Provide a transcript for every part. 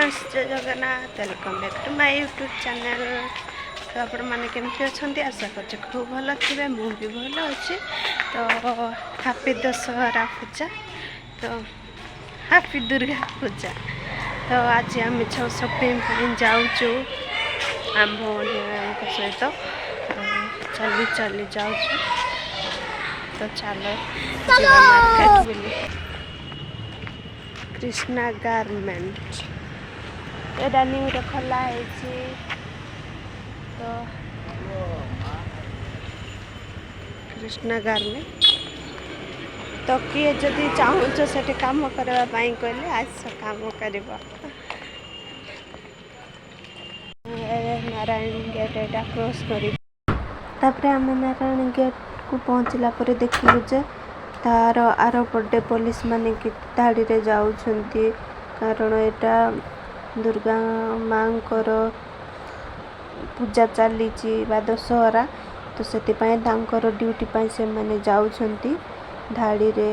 Friends, जय Jagannath. Welcome back to my YouTube channel. तो आपण मैंने केमती अच्छा आशा कर खूब भल थे, मु भी भल अच्छे। तो हैप्पी दशहरा पूजा, तो हैप्पी दुर्गा पूजा। तो आज आम शॉपिंग जाऊँ आम भौणी सहित चली चली जाऊँ। तो चलो जीवा मार्केट बुली। कृष्णा गारमेंट एटा न्यू खोला है। तो कृष्णा गारमेंट तो किए जदि चाहूच से काम करने कहले आज काम कर। नारायण गेट एटा क्रॉस कर आम नारायण गेट को पहुँचला देखलु जे तार आर पटे पुलिस माने कि धाड़ी रे जाउछंती, कारण एटा दुर्गा मांकर पूजा चली दशहरा। तो से ड्यूटी पाई से माने जाउछंती धाड़ी रे।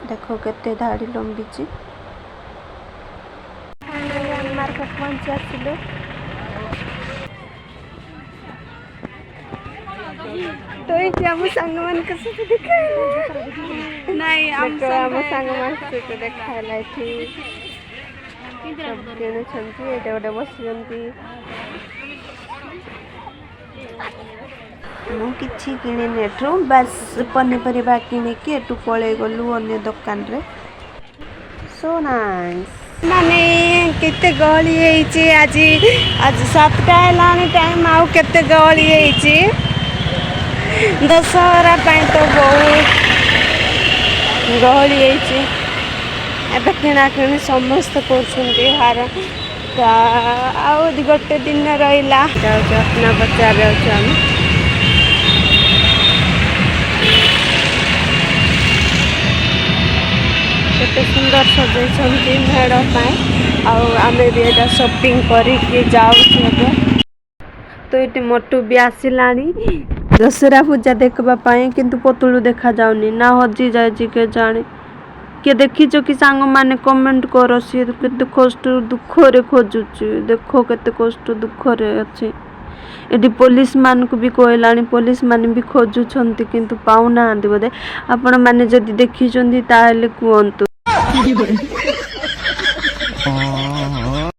देखो केते धाड़ी लंबी। मार्केट पहुंची आसिलु। तो ये आम सांग मान देखा नहीं आम सांग मान देखा किणुंट ये गोटे बस मुझे किणी एठू बस पनीपरिया किणिकी एठू पलि गलु अन्य दुकान रे। सो नाइस माने केते गहली है आज। आज 7टा है टाइम आउ केते गहली है दशहरा तो बहुत गहली है। किणा किणी समस्त कर हार आ गोटे दिन रहा अपना बजार आम केते सुंदर सजाई मेड़ आम भी एटा शॉपिंग करके जाऊँ। तो ये मोटू भी आसिलानी दशहरा पूजा देखापी, किंतु पतुलू देखा जाऊनी ना हजी जाए के जाने किए देखीच कि सांग माने कमेंट कर। सी केते कष्ट दुखरे खोजुची, देखो केते कष्ट दुखरे अच्छे। ये पुलिस मान को भी कहलानी, पुलिस मान भी खोजुछंती किंतु पाउना बोधे। आपण माने जदि देखिछंती ताले कहंतु।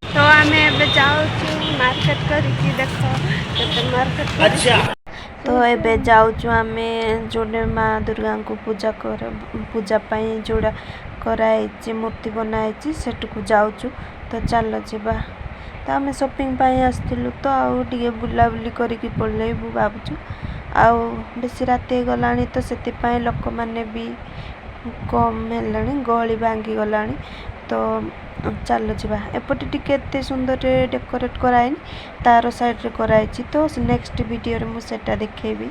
तो आमे एबे जाउछु मार्केट करिकी देखो केते मार्केट। अच्छा तो एबे जाउछु आमे जोडे माँ दुर्गा को पूजा पाई जोड़ा कराई मूर्ति बनाई सेठ को जाउछु। तो चलो जीवा। तो आम शॉपिंग पाई आसलु। तो आउ टे बुलाबुली करके पलैबू भावुँ। आउ बेसी राति गलानी तो से लोक मैंने भी कम है, गहली भांगी गला। तो चलो जीवा। एपटे टिके एते सुंदर डेकोरेट कराई तार साइड रे कराई। तो नेक्स्ट वीडियो रे मुझे देखेबी।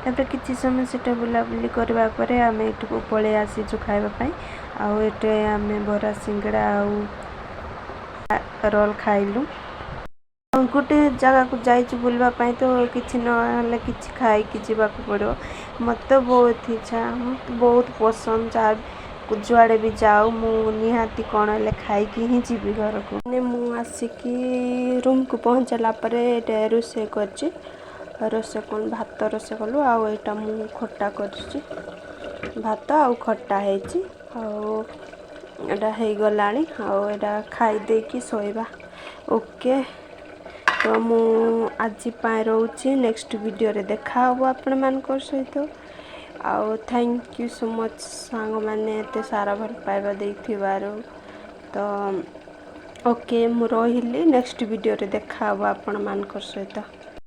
तापर किसी समय से बुलाबुली करबा परे आम एठू को पळे आसीचु खाइबा आउ एटे आम बरा सिंगड़ा रोल खाइलु। गोटे जगह को जाइछु बुलवा तो किछि न किछि खाई कि जीवाक पड़ो। मत बहुत इच्छा, बहुत पसंद। जहाँ जुआड़े भी जाऊ मु निहाती कौन है खाई ही जीवी घर को। मु आसिकी रूम को पहुँचला रोषे कर रोषे कौन भात रोषे कलु। आउ एटा मु खट्टा कर भात आउ खट्टा है गलानी। आउ एटा खाई दे कि सोइबा। ओके तो मु आज पाए रोचे नेक्स्ट वीडियो रे देखा हो आपण मान सहित। आउ थैंक यू सो मच सांग माने एते सारा भल पाइबा देथिबारो। तो ओके मु रहिली नेक्स्ट वीडियो रे देखा हो आपण मान सहित।